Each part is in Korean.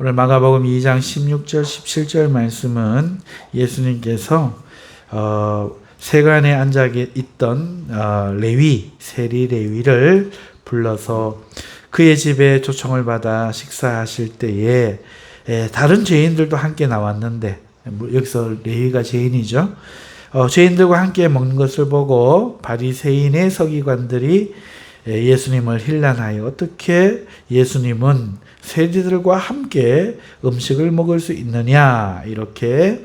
오늘 마가복음 2장 16절 17절 말씀은 예수님께서 세관에 앉아 있던 세리 레위를 불러서 그의 집에 초청을 받아 식사하실 때에 다른 죄인들도 함께 나왔는데, 여기서 레위가 죄인이죠. 죄인들과 함께 먹는 것을 보고 바리새인의 서기관들이 예수님을 힐난하여 어떻게 예수님은 세리들과 함께 음식을 먹을 수 있느냐, 이렇게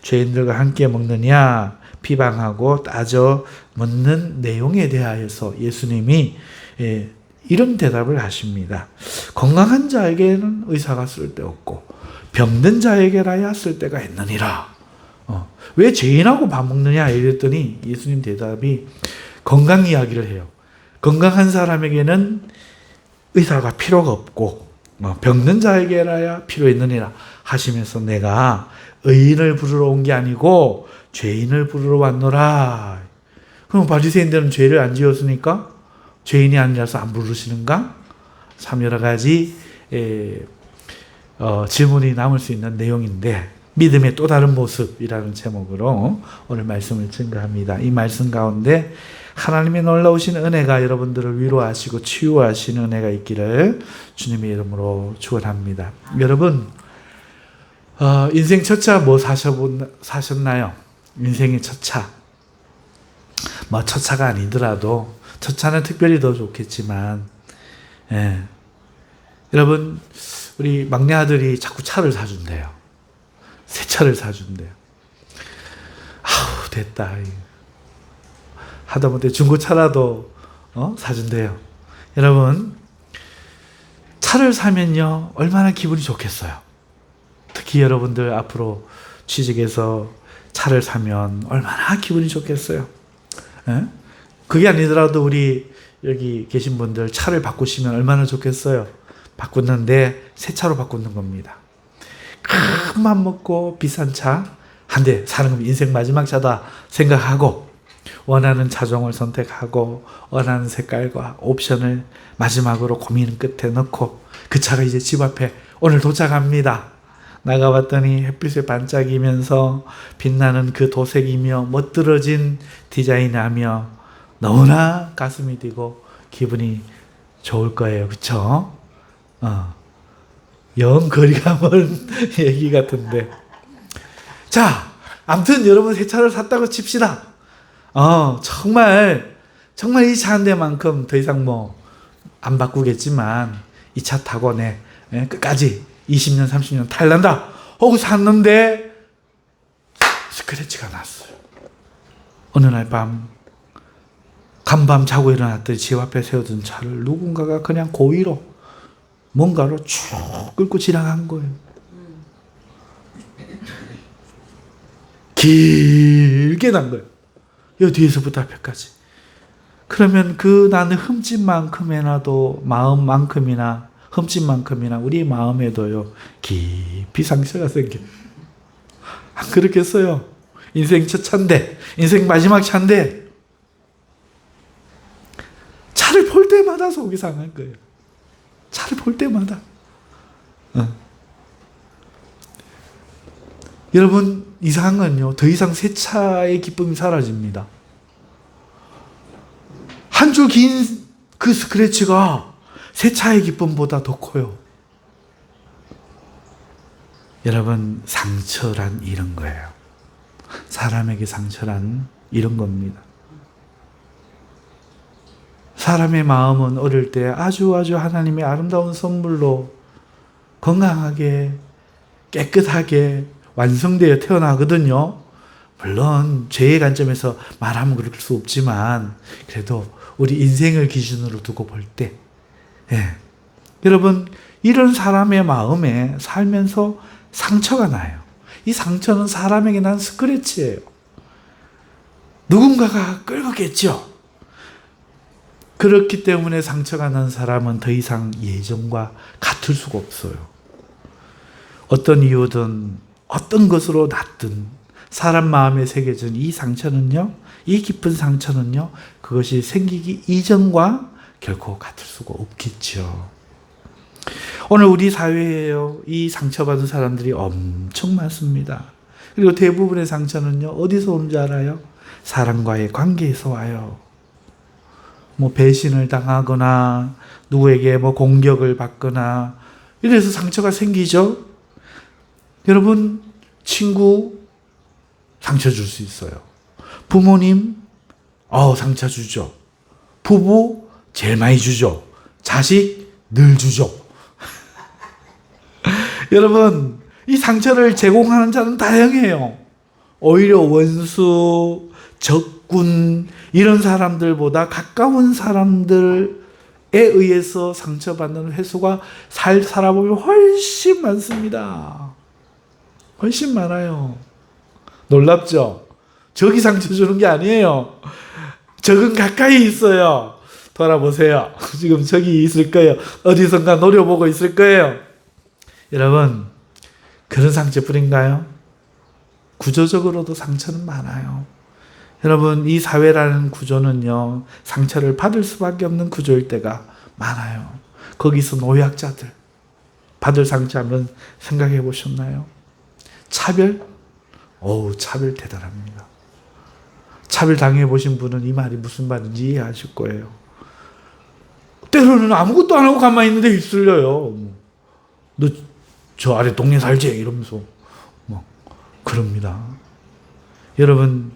죄인들과 함께 먹느냐 비방하고 따져 묻는 내용에 대하여서 예수님이 이런 대답을 하십니다. 건강한 자에게는 의사가 쓸데없고 병든 자에게라야 쓸데가 있느니라. 왜 죄인하고 밥 먹느냐 이랬더니 예수님 대답이 건강 이야기를 해요. 건강한 사람에게는 의사가 필요가 없고 병든 자에게라야 필요 있느니라 하시면서 내가 의인을 부르러 온 게 아니고 죄인을 부르러 왔노라. 그럼 바리새인들은 죄를 안 지었으니까 죄인이 아니라서 안 부르시는가? 참 여러 가지 질문이 남을 수 있는 내용인데, 믿음의 또 다른 모습이라는 제목으로 오늘 말씀을 증거합니다. 이 말씀 가운데 하나님의 놀라우신 은혜가 여러분들을 위로하시고 치유하시는 은혜가 있기를 주님의 이름으로 축원합니다. 여러분, 인생 첫 차 뭐 사셨나요? 인생의 첫 차. 뭐 첫 차가 아니더라도 첫 차는 특별히 더 좋겠지만, 여러분, 우리 막내 아들이 자꾸 차를 사준대요. 새 차를 사준대요. 아우, 됐다. 하다못해 중고차라도 사준대요. 여러분, 차를 사면요 얼마나 기분이 좋겠어요. 특히 여러분들 앞으로 취직해서 차를 사면 얼마나 기분이 좋겠어요. 그게 아니더라도 우리 여기 계신 분들 차를 바꾸시면 얼마나 좋겠어요. 바꾸는데 새 차로 바꾸는 겁니다. 큰 맘 먹고 비싼 차 한 대 사는 건 인생 마지막 차다 생각하고 원하는 차종을 선택하고 원하는 색깔과 옵션을 마지막으로 고민 끝에 넣고 그 차가 이제 집 앞에 오늘 도착합니다. 나가봤더니 햇빛에 반짝이면서 빛나는 그 도색이며 멋들어진 디자인하며 너무나 가슴이 뛰고 기분이 좋을 거예요. 그쵸? 영 거리가 먼 얘기 같은데. 자, 아무튼 여러분 새 차를 샀다고 칩시다. 정말 이 차 한 대만큼 더 이상 안 바꾸겠지만 이 차 타고 끝까지 20년 30년 탈란다 하고 샀는데 스크래치가 났어요. 어느 날 간밤 자고 일어났더니 집 앞에 세워둔 차를 누군가가 그냥 고의로 뭔가로 쭉 끌고 지나간 거예요. 길게 난 거예요. 여 뒤에서부터 앞에까지. 그러면 그 나는 흠집만큼이나도 마음만큼이나 흠집만큼이나 우리 마음에도요 깊이 상처가 생겨요. 안 그렇겠어요? 인생 첫 차인데, 인생 마지막 차인데 차를 볼 때마다 속이 상한 거예요. 차를 볼 때마다. 여러분, 이상한 건요, 더 이상 새 차의 기쁨이 사라집니다. 한 줄 긴 그 스크래치가 새 차의 기쁨보다 더 커요. 여러분, 상처란 이런 거예요. 사람에게 상처란 이런 겁니다. 사람의 마음은 어릴 때 아주 하나님의 아름다운 선물로 건강하게 깨끗하게 완성되어 태어나거든요. 물론 죄의 관점에서 말하면 그럴 수 없지만 그래도 우리 인생을 기준으로 두고 볼 때, 여러분, 이런 사람의 마음에 살면서 상처가 나요. 이 상처는 사람에게 난 스크래치예요. 누군가가 끌었겠죠. 그렇기 때문에 상처가 난 사람은 더 이상 예전과 같을 수가 없어요. 어떤 이유든 어떤 것으로 났든 사람 마음에 새겨진 이 상처는요, 이 깊은 상처는요, 그것이 생기기 이전과 결코 같을 수가 없겠죠. 오늘 우리 사회에요, 이 상처받은 사람들이 엄청 많습니다. 그리고 대부분의 상처는요, 어디서 온 줄 알아요? 사람과의 관계에서 와요. 뭐 배신을 당하거나 누구에게 뭐 공격을 받거나 이래서 상처가 생기죠. 여러분, 친구 상처 줄 수 있어요. 부모님 상처 주죠. 부부 제일 많이 주죠. 자식 늘 주죠. 여러분, 이 상처를 제공하는 자는 다양해요. 오히려 원수, 적군 이런 사람들보다 가까운 사람들에 의해서 상처받는 횟수가 살아보면 훨씬 많습니다. 훨씬 많아요. 놀랍죠? 적이 상처 주는 게 아니에요. 적은 가까이 있어요. 돌아보세요. 지금 적이 있을 거예요. 어디선가 노려보고 있을 거예요. 여러분, 그런 상처뿐인가요? 구조적으로도 상처는 많아요. 여러분, 이 사회라는 구조는요, 상처를 받을 수밖에 없는 구조일 때가 많아요. 거기서 노약자들 받을 상처 한번 생각해 보셨나요? 차별? 차별 대단합니다. 차별 당해 보신 분은 이 말이 무슨 말인지 이해하실 거예요. 때로는 아무것도 안 하고 가만히 있는데 휩쓸려요. 너 저 아래 동네 살지? 이러면서 막 그럽니다. 여러분,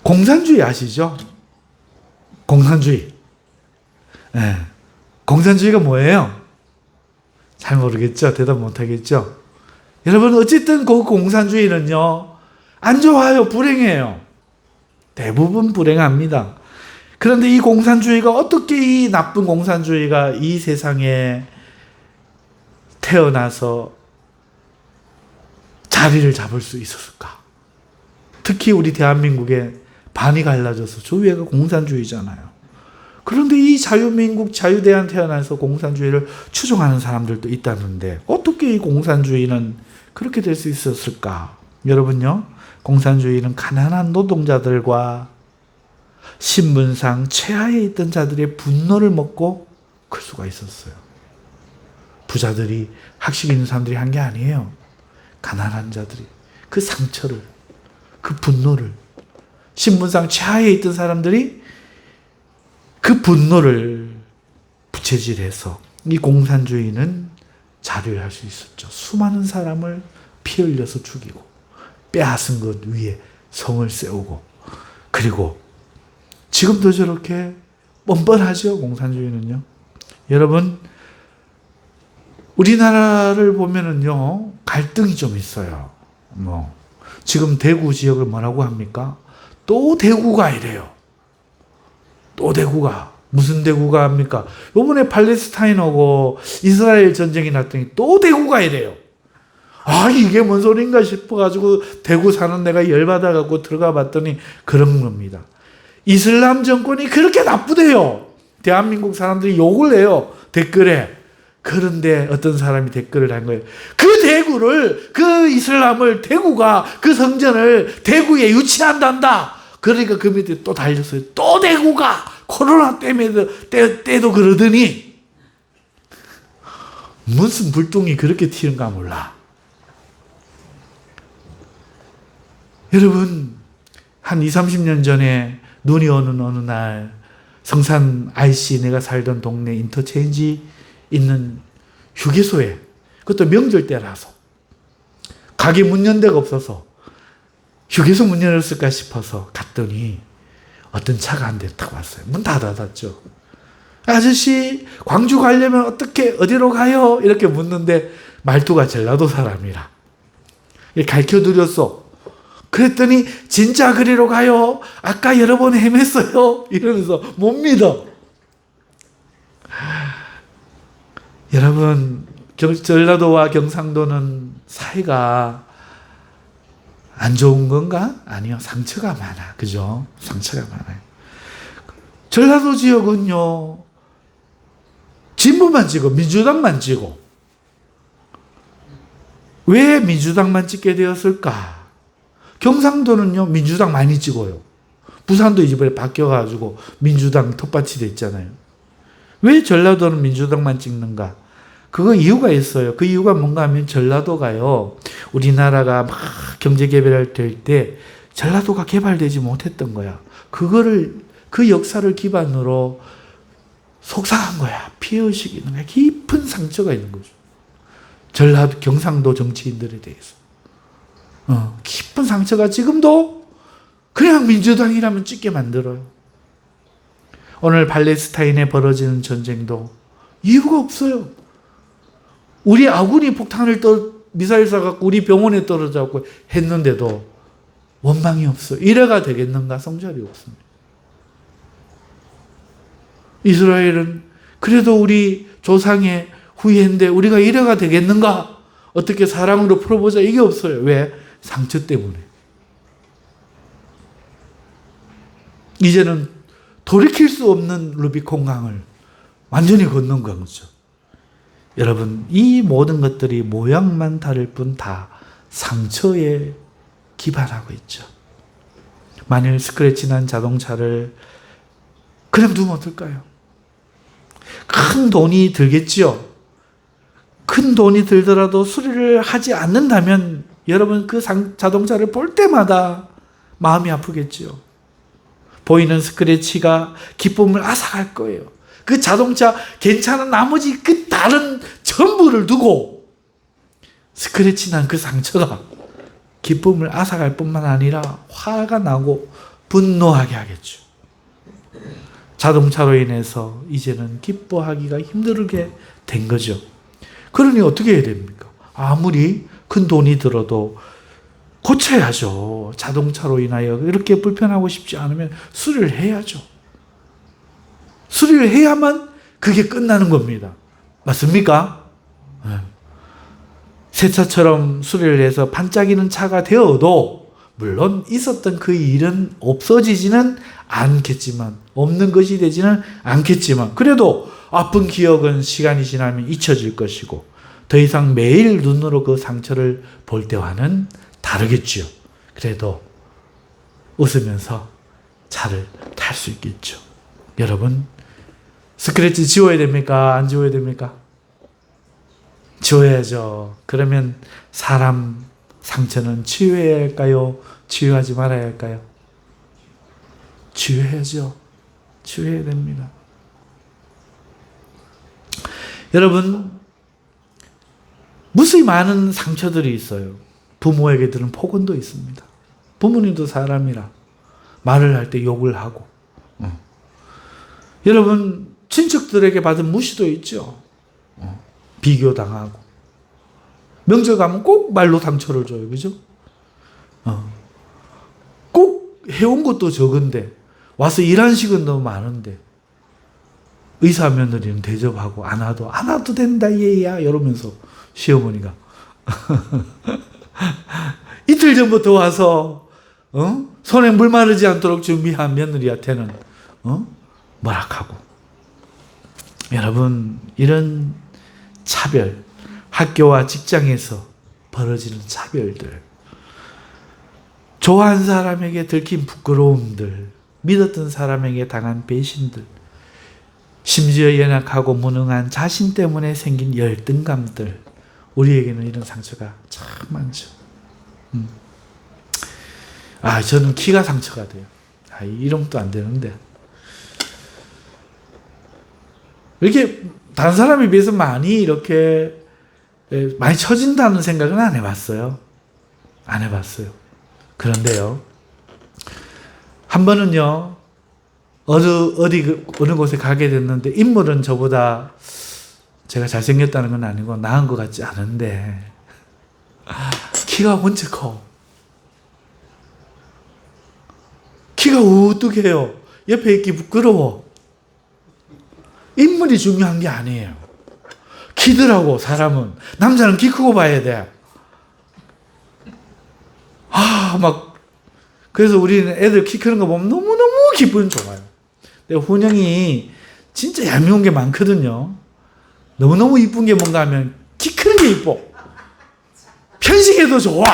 공산주의 아시죠? 공산주의. 네. 공산주의가 뭐예요? 잘 모르겠죠? 대답 못하겠죠? 여러분, 어쨌든 그 공산주의는요, 안 좋아요. 불행해요. 대부분 불행합니다. 그런데 이 공산주의가 어떻게, 이 나쁜 공산주의가 이 세상에 태어나서 자리를 잡을 수 있었을까? 특히 우리 대한민국에 반이 갈라져서 조위가 공산주의잖아요. 그런데 이 자유민국, 자유대한 태어나서 공산주의를 추종하는 사람들도 있다는데 어떻게 이 공산주의는 그렇게 될 수 있었을까? 여러분요, 공산주의는 가난한 노동자들과 신분상 최하에 있던 자들의 분노를 먹고 클 수가 있었어요. 부자들이, 학식 있는 사람들이 한 게 아니에요. 가난한 자들이 그 상처를, 그 분노를, 신분상 최하에 있던 사람들이 그 분노를 부채질해서 이 공산주의는 자료할 수 있었죠. 수많은 사람을 피 흘려서 죽이고 빼앗은 것 위에 성을 세우고, 그리고 지금도 저렇게 뻔뻔하죠, 공산주의는요. 여러분, 우리나라를 보면은요, 갈등이 좀 있어요. 지금 대구 지역을 뭐라고 합니까? 또 대구가 이래요. 또 대구가. 무슨 대구가 합니까? 요번에 팔레스타인하고 이스라엘 전쟁이 났더니 또 대구가 이래요. 이게 뭔 소린가 싶어가지고 대구 사는 내가 열받아갖고 들어가 봤더니 그런 겁니다. 이슬람 정권이 그렇게 나쁘대요. 대한민국 사람들이 욕을 해요, 댓글에. 그런데 어떤 사람이 댓글을 한 거예요. 그 대구를, 그 이슬람을, 대구가 그 성전을 대구에 유치한단다. 그러니까 그 밑에 또 달렸어요. 또 대구가 코로나 때도 그러더니 무슨 불똥이 그렇게 튀는가 몰라. 여러분, 한 20, 30년 전에 눈이 오는 어느 날 성산 IC, 내가 살던 동네 인터체인지 있는 휴게소에, 그것도 명절 때라서 가게 문 연 데가 없어서 휴게소 문 열었을까 싶어서 갔더니 어떤 차가 한 대 딱 왔어요. 문 다 닫았죠. 아저씨, 광주 가려면 어디로 가요? 이렇게 묻는데 말투가 전라도 사람이라 가르쳐드렸어. 그랬더니 진짜 그리로 가요? 아까 여러 번 헤맸어요? 이러면서 못 믿어. 여러분, 전라도와 경상도는 사이가 안 좋은 건가? 아니요. 상처가 많아. 그죠? 상처가 많아요. 전라도 지역은요, 진보만 찍어, 민주당만 찍어. 왜 민주당만 찍게 되었을까? 경상도는요, 민주당 많이 찍어요. 부산도 이번에 바뀌어가지고 민주당 텃밭이 됐잖아요. 왜 전라도는 민주당만 찍는가? 그거 이유가 있어요. 그 이유가 뭔가 하면 전라도가요, 우리나라가 막 경제 개발될 때 전라도가 개발되지 못했던 거야. 그 역사를 기반으로 속상한 거야. 피해의식이 있는 거야. 깊은 상처가 있는 거죠. 전라도, 경상도 정치인들에 대해서. 깊은 상처가 지금도 그냥 민주당이라면 찍게 만들어요. 오늘 팔레스타인에 벌어지는 전쟁도 이유가 없어요. 우리 아군이 폭탄을 미사일 쏴갖고 우리 병원에 떨어져갖고 했는데도 원망이 없어요. 이래가 되겠는가? 성절이 없습니다. 이스라엘은 그래도 우리 조상의 후예인데 우리가 이래가 되겠는가? 어떻게 사랑으로 풀어보자? 이게 없어요. 왜? 상처 때문에. 이제는 돌이킬 수 없는 루비콘 강을 완전히 건넌 거죠. 여러분, 이 모든 것들이 모양만 다를 뿐 다 상처에 기반하고 있죠. 만일 스크래치 난 자동차를 그냥 두면 어떨까요? 큰 돈이 들겠지요. 큰 돈이 들더라도 수리를 하지 않는다면 여러분 그 자동차를 볼 때마다 마음이 아프겠지요. 보이는 스크래치가 기쁨을 앗아갈 거예요. 그 자동차 괜찮은 나머지 그 다른 전부를 두고 스크래치 난 그 상처가 기쁨을 앗아갈 뿐만 아니라 화가 나고 분노하게 하겠죠. 자동차로 인해서 이제는 기뻐하기가 힘들게 된 거죠. 그러니 어떻게 해야 됩니까? 아무리 큰 돈이 들어도 고쳐야죠. 자동차로 인하여 이렇게 불편하고 싶지 않으면 수리를 해야죠. 수리를 해야만 그게 끝나는 겁니다. 맞습니까? 네. 새 차처럼 수리를 해서 반짝이는 차가 되어도 물론 있었던 그 일은 없어지지는 않겠지만, 없는 것이 되지는 않겠지만, 그래도 아픈 기억은 시간이 지나면 잊혀질 것이고 더 이상 매일 눈으로 그 상처를 볼 때와는 다르겠죠. 그래도 웃으면서 차를 탈 수 있겠죠. 여러분, 스크래치 지워야 됩니까? 안 지워야 됩니까? 지워야죠. 그러면 사람 상처는 치유해야 할까요? 치유하지 말아야 할까요? 치유해야죠. 치유해야 됩니다. 여러분, 무수히 많은 상처들이 있어요. 부모에게 들은 폭언도 있습니다. 부모님도 사람이라 말을 할 때 욕을 하고, 여러분 친척들에게 받은 무시도 있죠. 비교당하고 명절 가면 꼭 말로 상처를 줘요. 그죠? 꼭 해온 것도 적은데 와서 일한 시간 너무 많은데 의사 며느리는 대접하고 안 와도 된다 얘야 이러면서 시어머니가 이틀 전부터 와서 손에 물 마르지 않도록 준비한 며느리한테는 뭐락하고. 여러분, 이런 차별, 학교와 직장에서 벌어지는 차별들, 좋아한 사람에게 들킨 부끄러움들, 믿었던 사람에게 당한 배신들, 심지어 연약하고 무능한 자신 때문에 생긴 열등감들, 우리에게는 이런 상처가 참 많죠. 저는 키가 상처가 돼요. 이러면 또 안 되는데. 이렇게 다른 사람에 비해서 많이 이렇게 많이 처진다는 생각은 안 해봤어요. 안 해봤어요. 그런데요, 한 번은요, 어느 곳에 가게 됐는데, 인물은 저보다 제가 잘생겼다는 건 아니고 나은 것 같지 않은데 키가 원체 커. 키가 우뚝해요. 옆에 있기 부끄러워. 인물이 중요한 게 아니에요. 키더라고. 사람은. 남자는 키 크고 봐야 돼. 그래서 우리는 애들 키 크는 거 보면 너무너무 기분 좋아요. 근데 훈영이 진짜 얄미운 게 많거든요. 너무너무 이쁜 게 뭔가 하면 키 크는 게 이뻐. 편식해도 좋아.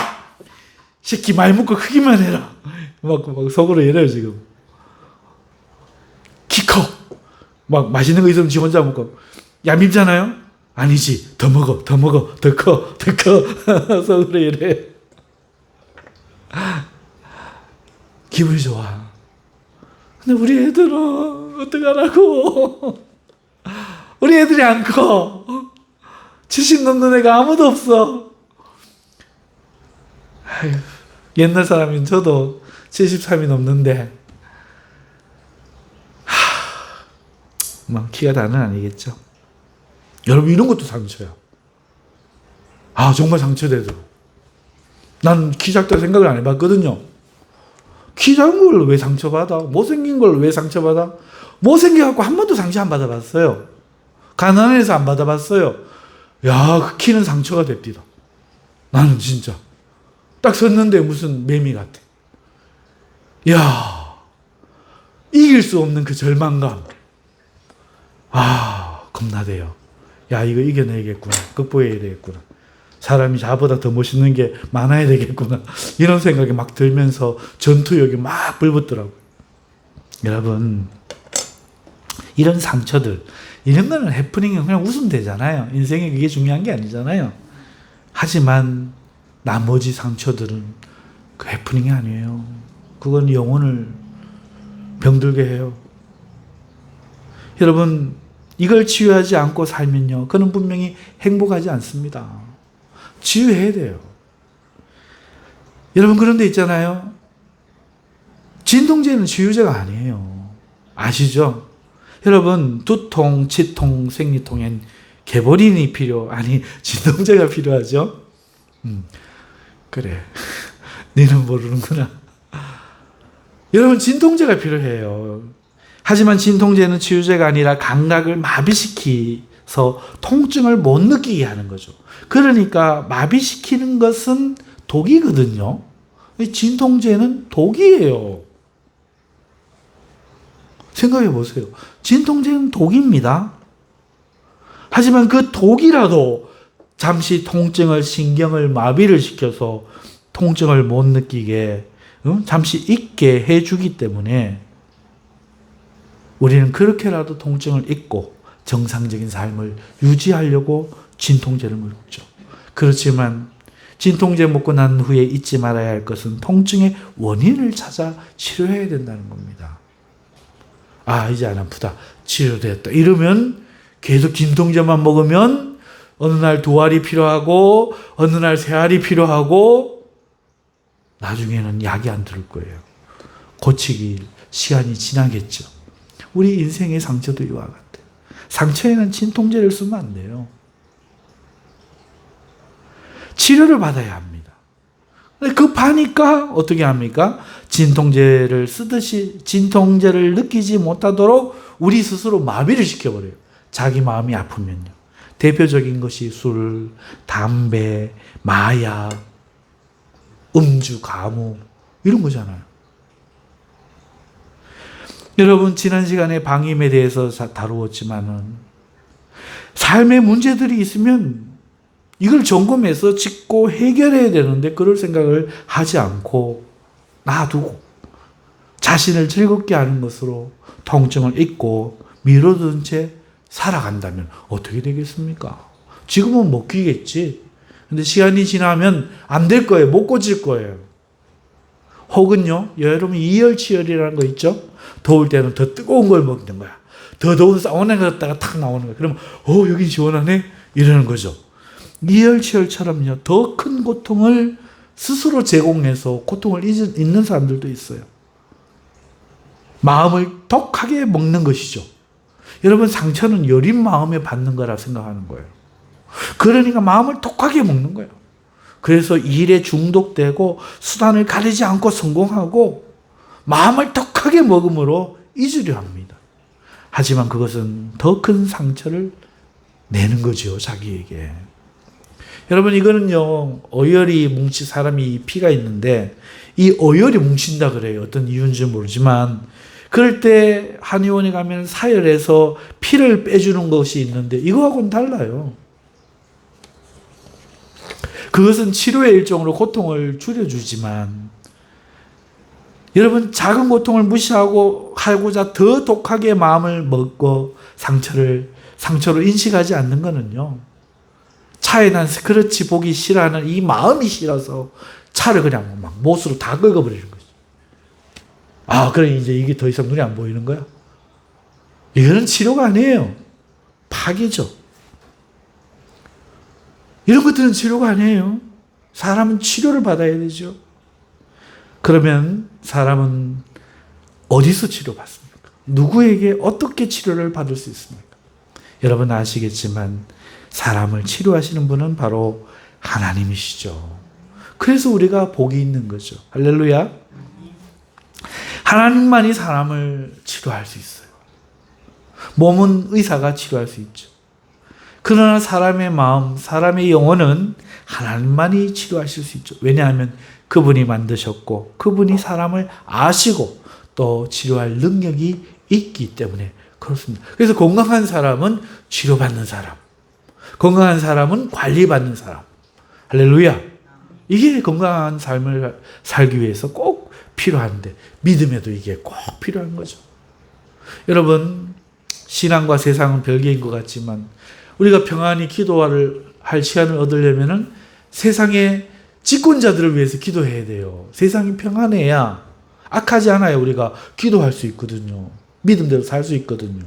새끼 말 먹고 크기만 해라. 막 속으로 이래요, 지금. 키 커. 막 맛있는 거 있으면 지 혼자 먹고. 얄밉잖아요? 아니지. 더 먹어, 더 먹어, 더 커, 더 커. 서 그래, 이래. 기분이 좋아. 근데 우리 애들은 어떡하라고. 우리 애들이 안 커. 70 넘는 애가 아무도 없어. 아유, 옛날 사람인 저도 73이 넘는데 막 키가 다는 아니겠죠. 여러분 이런 것도 상처야. 아 정말 상처되더라고. 난 키 작다 생각을 안 해봤거든요. 키 작은 걸 왜 상처받아? 못생긴 걸 왜 상처받아? 못생겨갖고 한 번도 상처 안 받아봤어요. 가난해서 안 받아봤어요. 야, 그 키는 상처가 됩니다. 나는 진짜 딱 섰는데 무슨 매미 같아. 야, 이길 수 없는 그 절망감. 아, 겁나대요. 야, 이거 이겨내야겠구나. 극복해야 되겠구나. 사람이 자보다 더 멋있는 게 많아야 되겠구나. 이런 생각이 막 들면서 전투욕이 막 불붙더라고요. 여러분, 이런 상처들, 이런 거는 해프닝은 그냥 웃으면 되잖아요. 인생에 그게 중요한 게 아니잖아요. 하지만 나머지 상처들은 그 해프닝이 아니에요. 그건 영혼을 병들게 해요. 여러분, 이걸 치유하지 않고 살면요, 그는 분명히 행복하지 않습니다. 치유해야 돼요. 여러분, 그런 데 있잖아요. 진통제는 치유제가 아니에요. 아시죠? 여러분, 두통, 치통, 생리통엔 개보린이 진통제가 필요하죠? 그래. 너는 모르는구나. 여러분, 진통제가 필요해요. 하지만 진통제는 치유제가 아니라 감각을 마비시켜서 통증을 못 느끼게 하는 거죠. 그러니까 마비시키는 것은 독이거든요. 진통제는 독이에요. 생각해 보세요. 진통제는 독입니다. 하지만 그 독이라도 잠시 통증을, 신경을 마비를 시켜서 통증을 못 느끼게 잠시 잊게 해주기 때문에 우리는 그렇게라도 통증을 잊고 정상적인 삶을 유지하려고 진통제를 먹죠. 그렇지만 진통제 먹고 난 후에 잊지 말아야 할 것은 통증의 원인을 찾아 치료해야 된다는 겁니다. 아, 이제 안 아프다. 치료됐다. 이러면 계속 진통제만 먹으면 어느 날 두 알이 필요하고 어느 날 세 알이 필요하고 나중에는 약이 안 들을 거예요. 고치기 시간이 지나겠죠. 우리 인생의 상처도 이와 같아요. 상처에는 진통제를 쓰면 안 돼요. 치료를 받아야 합니다. 급하니까 어떻게 합니까? 진통제를 쓰듯이 진통제를 느끼지 못하도록 우리 스스로 마비를 시켜버려요. 자기 마음이 아프면요. 대표적인 것이 술, 담배, 마약, 음주, 가무 이런 거잖아요. 여러분, 지난 시간에 방임에 대해서 다루었지만은 삶의 문제들이 있으면 이걸 점검해서 짚고 해결해야 되는데 그럴 생각을 하지 않고 놔두고 자신을 즐겁게 하는 것으로 통증을 잊고 미뤄둔 채 살아간다면 어떻게 되겠습니까? 지금은 먹히겠지. 근데 시간이 지나면 안 될 거예요. 못 고칠 거예요. 혹은요, 여러분 이열치열이라는 거 있죠? 더울 때는 더 뜨거운 걸 먹는 거야. 더 더운 사우나에 갔다가 탁 나오는 거야. 그러면 여기 시원하네? 이러는 거죠. 이열치열처럼요, 더 큰 고통을 스스로 제공해서 고통을 잊는 사람들도 있어요. 마음을 독하게 먹는 것이죠. 여러분, 상처는 여린 마음에 받는 거라 생각하는 거예요. 그러니까 마음을 독하게 먹는 거예요. 그래서 일에 중독되고 수단을 가리지 않고 성공하고 마음을 독하게 먹음으로 잊으려 합니다. 하지만 그것은 더 큰 상처를 내는 거죠, 자기에게. 여러분, 이거는요, 어혈이 사람이 피가 있는데 이 어혈이 뭉친다 그래요. 어떤 이유인지 모르지만 그럴 때 한의원에 가면 사열해서 피를 빼주는 것이 있는데 이거하고는 달라요. 그것은 치료의 일종으로 고통을 줄여주지만 여러분, 작은 고통을 무시하고 하고자 더 독하게 마음을 먹고 상처로 인식하지 않는 거는요, 차에 난 스크래치 보기 싫어하는 이 마음이 싫어서 차를 그냥 막 못으로 다 긁어버리는 거죠. 그래 이제 이게 더 이상 눈에 안 보이는 거야? 이거는 치료가 아니에요. 파괴죠. 이런 것들은 치료가 아니에요. 사람은 치료를 받아야 되죠. 그러면 사람은 어디서 치료받습니까? 누구에게 어떻게 치료를 받을 수 있습니까? 여러분 아시겠지만 사람을 치료하시는 분은 바로 하나님이시죠. 그래서 우리가 복이 있는 거죠. 할렐루야. 하나님만이 사람을 치료할 수 있어요. 몸은 의사가 치료할 수 있죠. 그러나 사람의 마음, 사람의 영혼은 하나님만이 치료하실 수 있죠. 왜냐하면 그분이 만드셨고 그분이 사람을 아시고 또 치료할 능력이 있기 때문에 그렇습니다. 그래서 건강한 사람은 치료받는 사람, 건강한 사람은 관리받는 사람. 할렐루야. 이게 건강한 삶을 살기 위해서 꼭 필요한데 믿음에도 이게 꼭 필요한 거죠. 여러분, 신앙과 세상은 별개인 것 같지만 우리가 평안히 기도를 할 시간을 얻으려면 세상의 집권자들을 위해서 기도해야 돼요. 세상이 평안해야 악하지 않아야 우리가 기도할 수 있거든요. 믿음대로 살 수 있거든요.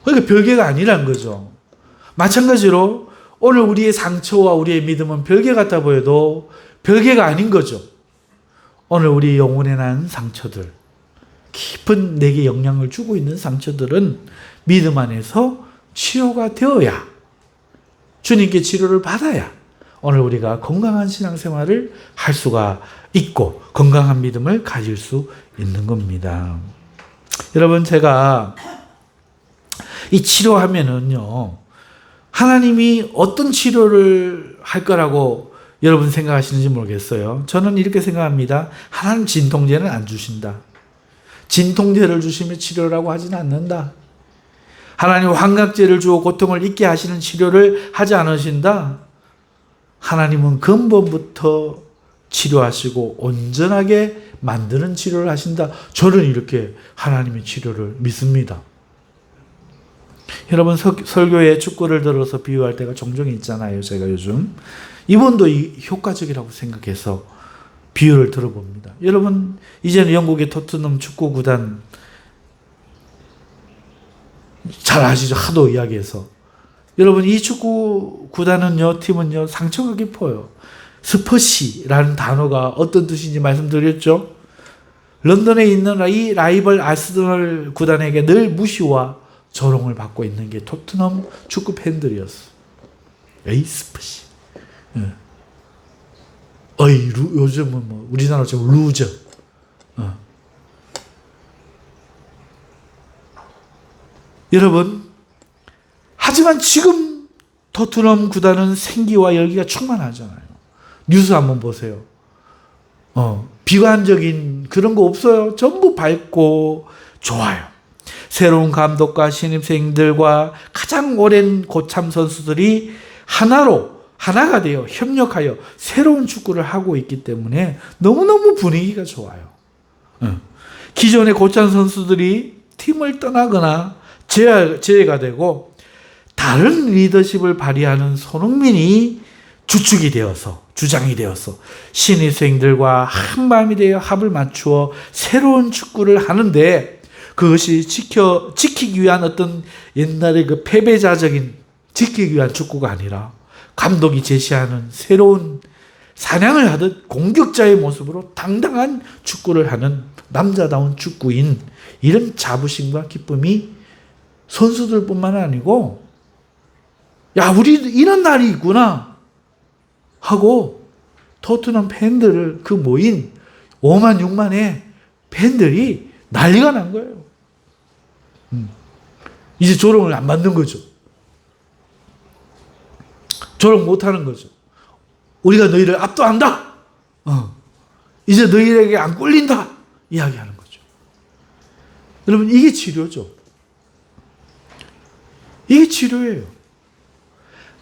그러니까 별개가 아니란 거죠. 마찬가지로 오늘 우리의 상처와 우리의 믿음은 별개 같아 보여도 별개가 아닌 거죠. 오늘 우리 영혼에 난 상처들, 깊은 내게 영향을 주고 있는 상처들은 믿음 안에서 치료가 되어야, 주님께 치료를 받아야 오늘 우리가 건강한 신앙생활을 할 수가 있고 건강한 믿음을 가질 수 있는 겁니다. 여러분, 제가 이 치료하면은요, 하나님이 어떤 치료를 할 거라고 여러분 생각하시는지 모르겠어요. 저는 이렇게 생각합니다. 하나님 진통제는 안 주신다. 진통제를 주시면 치료라고 하지는 않는다. 하나님 환각제를 주어 고통을 잊게 하시는 치료를 하지 않으신다. 하나님은 근본부터 치료하시고 온전하게 만드는 치료를 하신다. 저는 이렇게 하나님의 치료를 믿습니다. 여러분, 설교에 축구를 들어서 비유할 때가 종종 있잖아요. 제가 요즘 이번도 효과적이라고 생각해서 비유를 들어봅니다. 여러분, 이제는 영국의 토트넘 축구 구단 잘 아시죠? 하도 이야기해서. 여러분, 이 축구 구단은요, 팀은요, 상처가 깊어요. 스퍼시라는 단어가 어떤 뜻인지 말씀드렸죠? 런던에 있는 이 라이벌 아스널 구단에게 늘 무시와 조롱을 받고 있는 게 토트넘 축구 팬들이었어. 에이, 스퍼시. 요즘은 뭐, 우리나라로 지금 루저. 여러분, 하지만 지금 토트넘 구단은 생기와 열기가 충만하잖아요. 뉴스 한번 보세요. 비관적인 그런 거 없어요. 전부 밝고 좋아요. 새로운 감독과 신입생들과 가장 오랜 고참 선수들이 하나가 되어 협력하여 새로운 축구를 하고 있기 때문에 너무너무 분위기가 좋아요. 기존의 고참 선수들이 팀을 떠나거나 제외가 되고 다른 리더십을 발휘하는 손흥민이 주축이 되어서, 주장이 되어서 신입생들과 한마음이 되어 합을 맞추어 새로운 축구를 하는데, 그것이 지키기 위한 어떤 옛날의 그 패배자적인 지키기 위한 축구가 아니라 감독이 제시하는 새로운 사냥을 하듯 공격자의 모습으로 당당한 축구를 하는 남자다운 축구인, 이런 자부심과 기쁨이 선수들뿐만 아니고, 야, 우리 이런 날이 있구나 하고 토트넘 팬들을, 그 모인 5만 6만의 팬들이 난리가 난 거예요. 이제 조롱을 안 받는 거죠. 조롱 못하는 거죠. 우리가 너희를 압도한다. 이제 너희에게 안 꿀린다. 이야기하는 거죠. 여러분, 이게 치료죠. 이게 치료예요.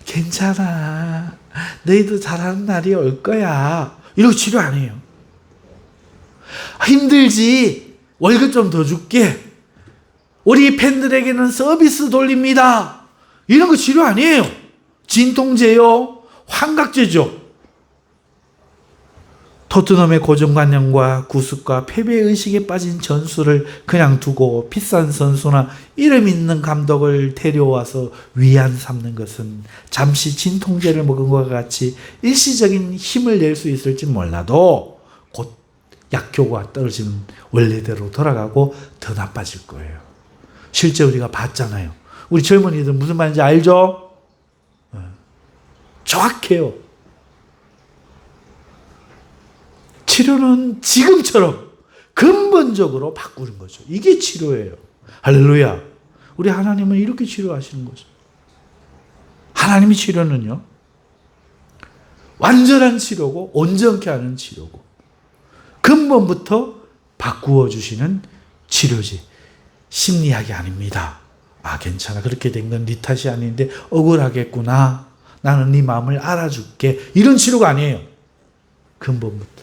괜찮아. 너희도 잘하는 날이 올 거야. 이러고 치료 아니에요. 힘들지? 월급 좀 더 줄게. 우리 팬들에게는 서비스 돌립니다. 이런 거 치료 아니에요. 진통제요. 환각제죠. 토트넘의 고정관념과 구습과 패배의식에 빠진 전술을 그냥 두고 비싼 선수나 이름 있는 감독을 데려와서 위안 삼는 것은 잠시 진통제를 먹은 것과 같이 일시적인 힘을 낼 수 있을지 몰라도 곧 약효가 떨어지는 원래대로 돌아가고 더 나빠질 거예요. 실제 우리가 봤잖아요. 우리 젊은이들 무슨 말인지 알죠? 정확해요. 치료는 지금처럼 근본적으로 바꾸는 거죠. 이게 치료예요. 할렐루야. 우리 하나님은 이렇게 치료하시는 거죠. 하나님의 치료는요, 완전한 치료고 온전케 하는 치료고 근본부터 바꾸어 주시는 치료지 심리학이 아닙니다. 아, 괜찮아. 그렇게 된 건 네 탓이 아닌데 억울하겠구나. 나는 네 마음을 알아줄게. 이런 치료가 아니에요. 근본부터.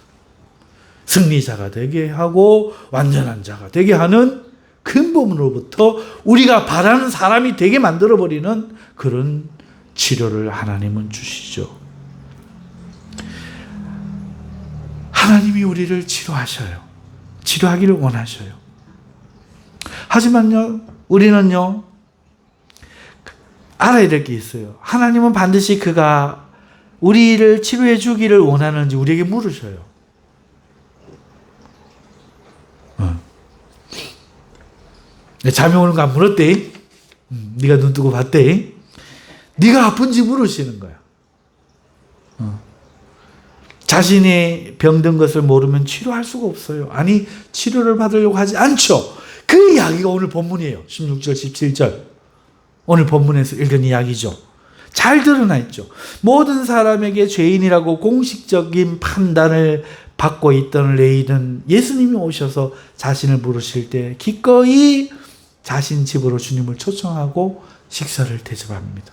승리자가 되게 하고 완전한 자가 되게 하는 근본으로부터 우리가 바라는 사람이 되게 만들어버리는 그런 치료를 하나님은 주시죠. 하나님이 우리를 치료하셔요. 치료하기를 원하셔요. 하지만요, 우리는요, 알아야 될 게 있어요. 하나님은 반드시 그가 우리를 치료해 주기를 원하는지 우리에게 물으셔요. 잠이 오는 거 안 물었대. 네가 눈 뜨고 봤대. 네가 아픈지 물으시는 거야. 자신이 병든 것을 모르면 치료할 수가 없어요. 아니, 치료를 받으려고 하지 않죠. 그 이야기가 오늘 본문이에요. 16절, 17절. 오늘 본문에서 읽은 이야기죠. 잘 드러나 있죠. 모든 사람에게 죄인이라고 공식적인 판단을 받고 있던 레이는 예수님이 오셔서 자신을 부르실 때 기꺼이 자신 집으로 주님을 초청하고 식사를 대접합니다.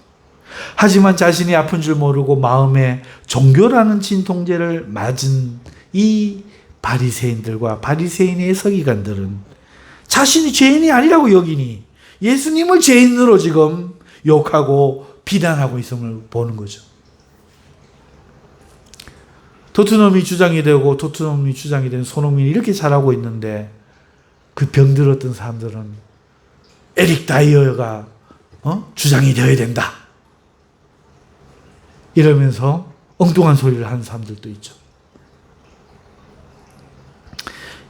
하지만 자신이 아픈 줄 모르고 마음에 종교라는 진통제를 맞은 이 바리새인들과 바리새인의 서기관들은 자신이 죄인이 아니라고 여기니 예수님을 죄인으로 지금 욕하고 비난하고 있음을 보는 거죠. 토트넘이 주장이 되고 토트넘이 주장이 된 손흥민이 이렇게 잘하고 있는데 그 병들었던 사람들은 에릭 다이어가 주장이 되어야 된다. 이러면서 엉뚱한 소리를 하는 사람들도 있죠.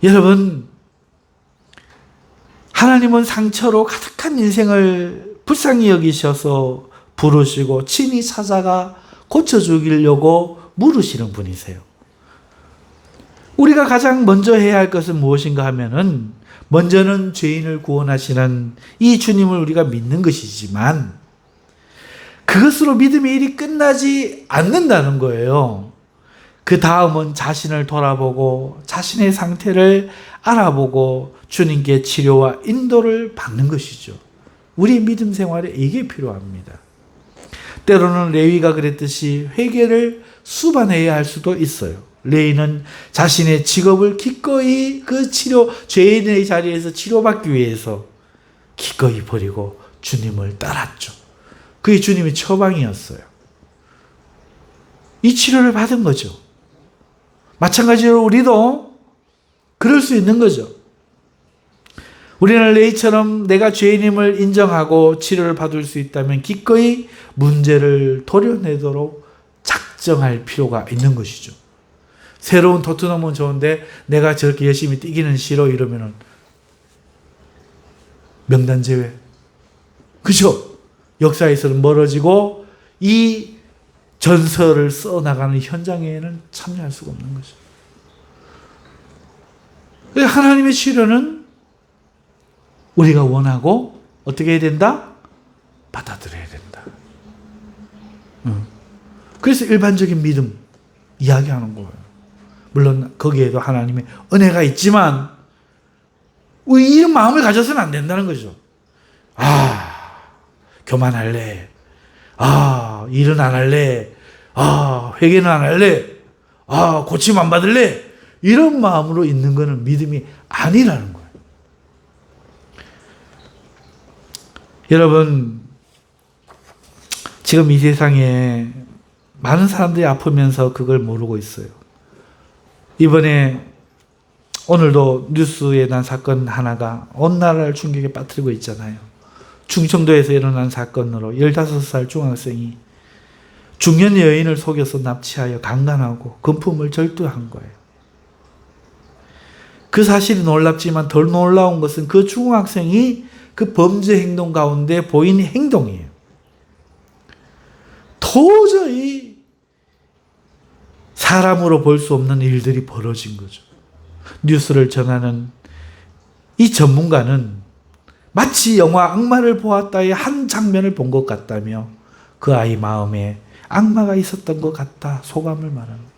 여러분, 하나님은 상처로 가득한 인생을 불쌍히 여기셔서 부르시고 친히 찾아가 고쳐주기려고 물으시는 분이세요. 우리가 가장 먼저 해야 할 것은 무엇인가 하면은 먼저는 죄인을 구원하시는 이 주님을 우리가 믿는 것이지만 그것으로 믿음의 일이 끝나지 않는다는 거예요. 그 다음은 자신을 돌아보고 자신의 상태를 알아보고 주님께 치료와 인도를 받는 것이죠. 우리 믿음 생활에 이게 필요합니다. 때로는 레위가 그랬듯이 회개를 수반해야 할 수도 있어요. 레위는 자신의 직업을 기꺼이 그 죄인의 자리에서 치료받기 위해서 기꺼이 버리고 주님을 따랐죠. 그게 주님의 처방이었어요. 이 치료를 받은 거죠. 마찬가지로 우리도 그럴 수 있는 거죠. 우리는 레이처럼 내가 죄인임을 인정하고 치료를 받을 수 있다면 기꺼이 문제를 도려내도록 작정할 필요가 있는 것이죠. 새로운 토트넘은 좋은데 내가 저렇게 열심히 뛰기는 싫어 이러면은 명단 제외. 그죠? 역사에서는 멀어지고 이 전설을 써나가는 현장에는 참여할 수가 없는 거죠. 하나님의 치료는 우리가 원하고 어떻게 해야 된다? 받아들여야 된다. 그래서 일반적인 믿음 이야기하는 거예요. 물론 거기에도 하나님의 은혜가 있지만 우리 이런 마음을 가져서는 안 된다는 거죠. 교만할래. 일은 안 할래. 회개는 안 할래. 고침 안 받을래. 이런 마음으로 있는 것은 믿음이 아니라는 거예요. 여러분, 지금 이 세상에 많은 사람들이 아프면서 그걸 모르고 있어요. 이번에 오늘도 뉴스에 난 사건 하나가 온 나라를 충격에 빠뜨리고 있잖아요. 충청도에서 일어난 사건으로 15살 중학생이 중년 여인을 속여서 납치하여 강간하고 금품을 절도한 거예요. 그 사실이 놀랍지만 덜 놀라운 것은 그 중학생이 그 범죄 행동 가운데 보인 행동이에요. 도저히 사람으로 볼 수 없는 일들이 벌어진 거죠. 뉴스를 전하는 이 전문가는 마치 영화 악마를 보았다의 한 장면을 본 것 같다며 그 아이 마음에 악마가 있었던 것 같다 소감을 말합니다.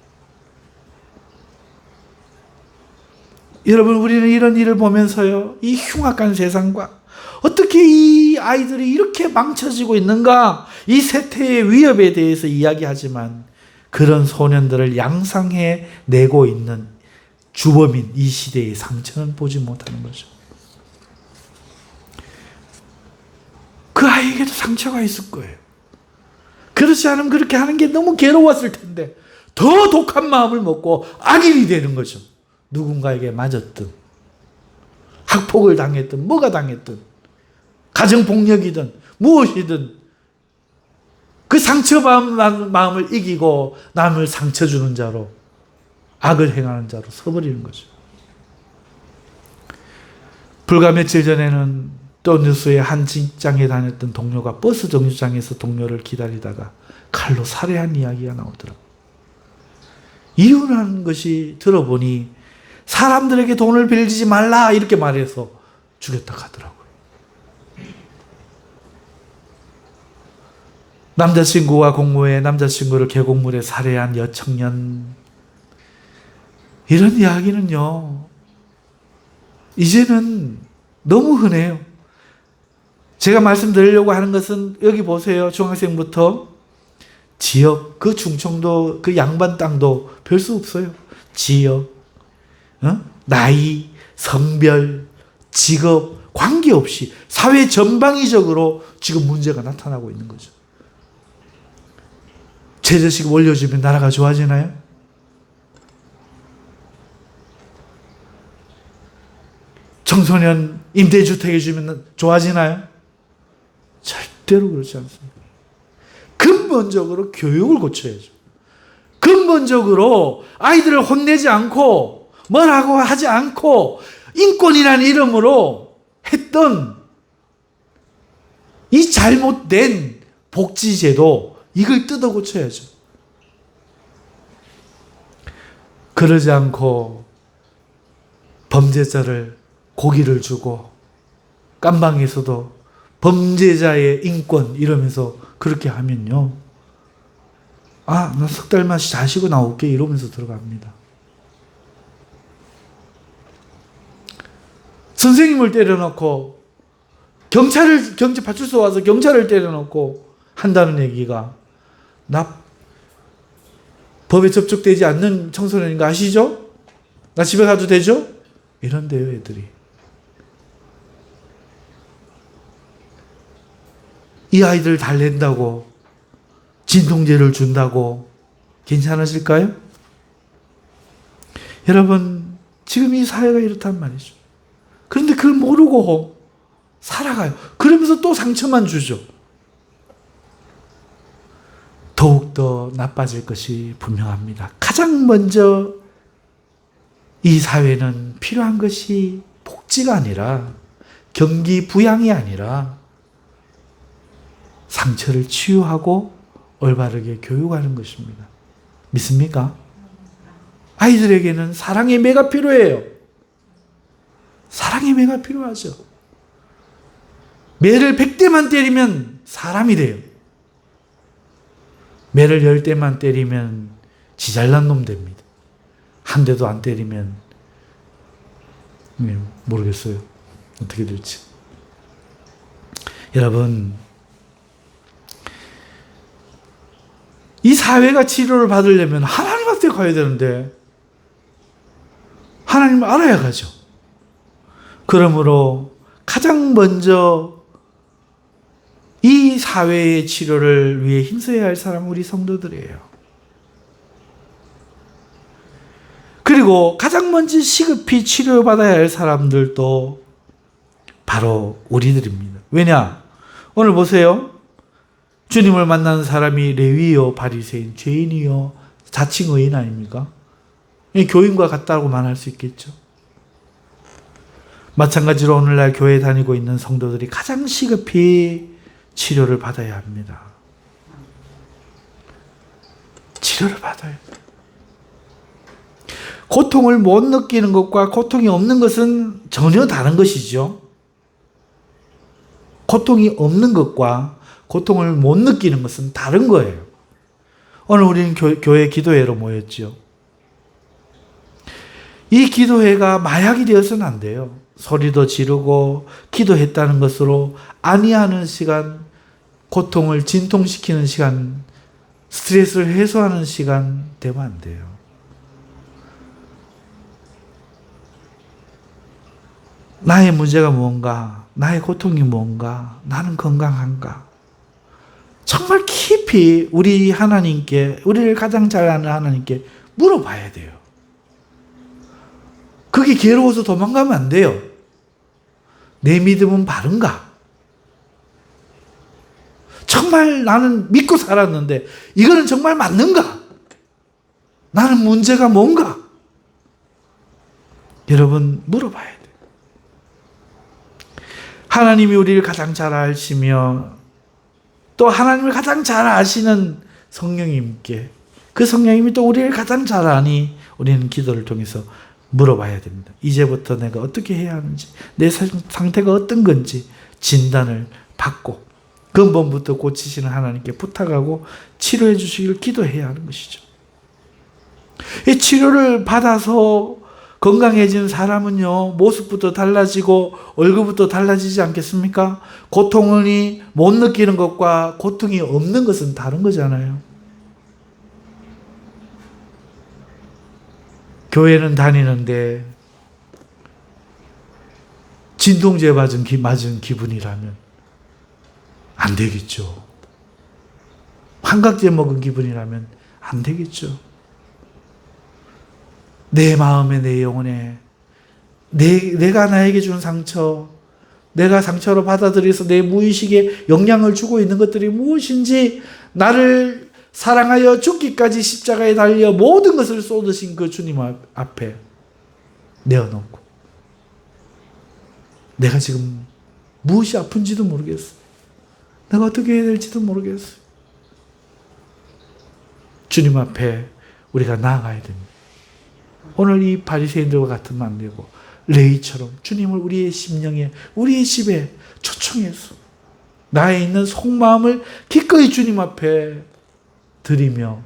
여러분, 우리는 이런 일을 보면서요, 이 흉악한 세상과 어떻게 이 아이들이 이렇게 망쳐지고 있는가, 이 세태의 위협에 대해서 이야기하지만 그런 소년들을 양상해 내고 있는 주범인 이 시대의 상처는 보지 못하는 거죠. 그 아이에게도 상처가 있을 거예요. 그렇지 않으면 그렇게 하는 게 너무 괴로웠을 텐데 더 독한 마음을 먹고 악인이 되는 거죠. 누군가에게 맞았든 학폭을 당했든 뭐가 당했든 가정폭력이든 무엇이든 그 상처받은 마음을 이기고 남을 상처 주는 자로, 악을 행하는 자로 서버리는 거죠. 불과 며칠 전에는 또 뉴스에 한 직장에 다녔던 동료가 버스 정류장에서 동료를 기다리다가 칼로 살해한 이야기가 나오더라고요. 이유라는 것이 들어보니 사람들에게 돈을 빌리지 말라 이렇게 말해서 죽였다 하더라고요. 남자친구와 공모해 남자친구를 계곡물에 살해한 여청년, 이런 이야기는요, 이제는 너무 흔해요. 제가 말씀드리려고 하는 것은 여기 보세요. 중학생부터 지역, 그 충청도 그 양반 땅도 별 수 없어요. 지역, 나이, 성별, 직업 관계없이 사회 전방위적으로 지금 문제가 나타나고 있는 거죠. 최저시급 올려주면 나라가 좋아지나요? 청소년 임대주택 해주면 좋아지나요? 절대로 그렇지 않습니다. 근본적으로 교육을 고쳐야죠. 근본적으로 아이들을 혼내지 않고 뭐라고 하지 않고 인권이라는 이름으로 했던 이 잘못된 복지제도, 이걸 뜯어 고쳐야죠. 그러지 않고 범죄자를 고기를 주고 깜방에서도 범죄자의 인권 이러면서 그렇게 하면요, 아, 나 석 달만 자시고 나올게 이러면서 들어갑니다. 선생님을 때려놓고 경찰 파출소 와서 경찰을 때려놓고 한다는 얘기가, 나 법에 접촉되지 않는 청소년인 거 아시죠? 나 집에 가도 되죠? 이런데요, 애들이. 이 아이들 달랜다고, 진통제를 준다고 괜찮으실까요? 여러분, 지금 이 사회가 이렇단 말이죠. 그런데 그걸 모르고 살아가요. 그러면서 또 상처만 주죠. 더욱더 나빠질 것이 분명합니다. 가장 먼저 이 사회는 필요한 것이 복지가 아니라, 경기 부양이 아니라 상처를 치유하고 올바르게 교육하는 것입니다. 믿습니까? 아이들에게는 사랑의 매가 필요해요. 사랑의 매가 필요하죠. 매를 100대만 때리면 사람이 돼요. 매를 10대만 때리면 지잘난 놈 됩니다. 한 대도 안 때리면 모르겠어요. 어떻게 될지. 여러분, 이 사회가 치료를 받으려면 하나님 앞에 가야 되는데 하나님을 알아야 가죠. 그러므로 가장 먼저 이 사회의 치료를 위해 힘써야 할 사람은 우리 성도들이에요. 그리고 가장 먼저 시급히 치료받아야 할 사람들도 바로 우리들입니다. 왜냐? 오늘 보세요. 주님을 만나는 사람이 레위요, 바리새인, 죄인이요, 자칭 의인 아닙니까? 교인과 같다고 말할 수 있겠죠. 마찬가지로 오늘날 교회 다니고 있는 성도들이 가장 시급히 치료를 받아야 합니다. 치료를 받아야 돼요. 고통을 못 느끼는 것과 고통이 없는 것은 전혀 다른 것이죠. 고통이 없는 것과 고통을 못 느끼는 것은 다른 거예요. 오늘 우리는 교회 기도회로 모였죠. 이 기도회가 마약이 되어서는 안 돼요. 소리도 지르고 기도했다는 것으로 안위하는 시간, 고통을 진통시키는 시간, 스트레스를 해소하는 시간 되면 안 돼요. 나의 문제가 뭔가, 나의 고통이 뭔가, 나는 건강한가. 정말 깊이 우리 하나님께, 우리를 가장 잘 아는 하나님께 물어봐야 돼요. 그게 괴로워서 도망가면 안 돼요. 내 믿음은 바른가? 정말 나는 믿고 살았는데 이거는 정말 맞는가? 나는 문제가 뭔가? 여러분 물어봐야 돼요. 하나님이 우리를 가장 잘 아시며 또 하나님을 가장 잘 아시는 성령님께, 그 성령님이 또 우리를 가장 잘 아니 우리는 기도를 통해서 물어봐야 됩니다. 이제부터 내가 어떻게 해야 하는지, 내 상태가 어떤 건지 진단을 받고 근본부터 고치시는 하나님께 부탁하고 치료해 주시기를 기도해야 하는 것이죠. 이 치료를 받아서 건강해진 사람은요, 모습부터 달라지고 얼굴부터 달라지지 않겠습니까? 고통을 못 느끼는 것과 고통이 없는 것은 다른 거잖아요. 교회는 다니는데 진통제 맞은 기분이라면 안 되겠죠. 환각제 먹은 기분이라면 안 되겠죠. 내 마음에, 내 영혼에 내가 나에게 준 상처, 내가 상처로 받아들여서 내 무의식에 영향을 주고 있는 것들이 무엇인지, 나를 사랑하여 죽기까지 십자가에 달려 모든 것을 쏟으신 그 주님 앞에 내어놓고, 내가 지금 무엇이 아픈지도 모르겠어요. 내가 어떻게 해야 될지도 모르겠어요. 주님 앞에 우리가 나아가야 됩니다. 오늘 이 바리새인들과 같으면 안 되고 레위처럼 주님을 우리의 심령에, 우리의 집에 초청해서 나에 있는 속마음을 기꺼이 주님 앞에 드리며,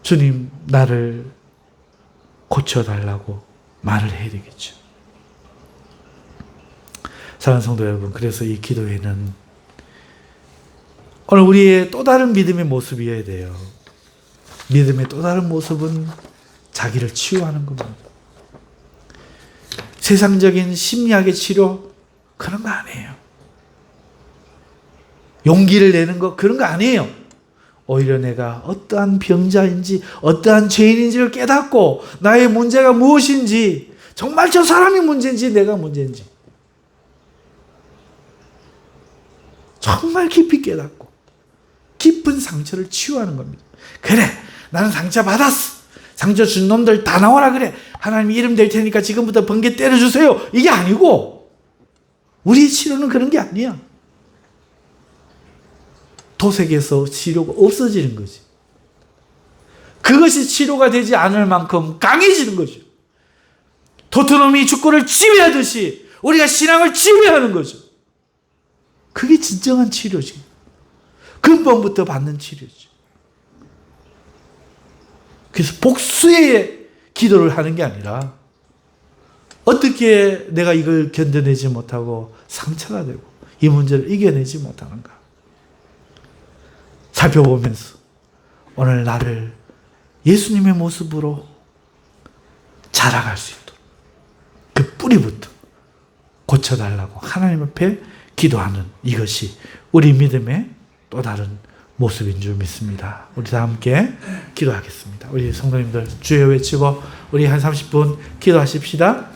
주님 나를 고쳐달라고 말을 해야 되겠죠. 사랑하는 성도 여러분, 그래서 이 기도회는 오늘 우리의 또 다른 믿음의 모습이어야 돼요. 믿음의 또 다른 모습은 자기를 치유하는 겁니다. 세상적인 심리학의 치료, 그런 거 아니에요. 용기를 내는 거, 그런 거 아니에요. 오히려 내가 어떠한 병자인지, 어떠한 죄인인지를 깨닫고 나의 문제가 무엇인지, 정말 저 사람이 문제인지 내가 문제인지 정말 깊이 깨닫고 깊은 상처를 치유하는 겁니다. 그래, 나는 상처 받았어. 상처 준 놈들 다 나오라 그래. 하나님 이름 될 테니까 지금부터 번개 때려주세요. 이게 아니고, 우리의 치료는 그런 게 아니야. 도색에서 치료가 없어지는 거지. 그것이 치료가 되지 않을 만큼 강해지는 거죠. 토트넘이 축구를 지배하듯이 우리가 신앙을 지배하는 거죠. 그게 진정한 치료지. 근본부터 받는 치료지. 그래서 복수의 기도를 하는 게 아니라 어떻게 내가 이걸 견뎌내지 못하고 상처가 되고 이 문제를 이겨내지 못하는가 살펴보면서 오늘 나를 예수님의 모습으로 자라갈 수 있도록 그 뿌리부터 고쳐달라고 하나님 앞에 기도하는 이것이 우리 믿음의 또 다른 모습인 줄 믿습니다. 우리 다 함께 기도하겠습니다. 우리 성도님들 주여 외치고 우리 한 30분 기도하십시다.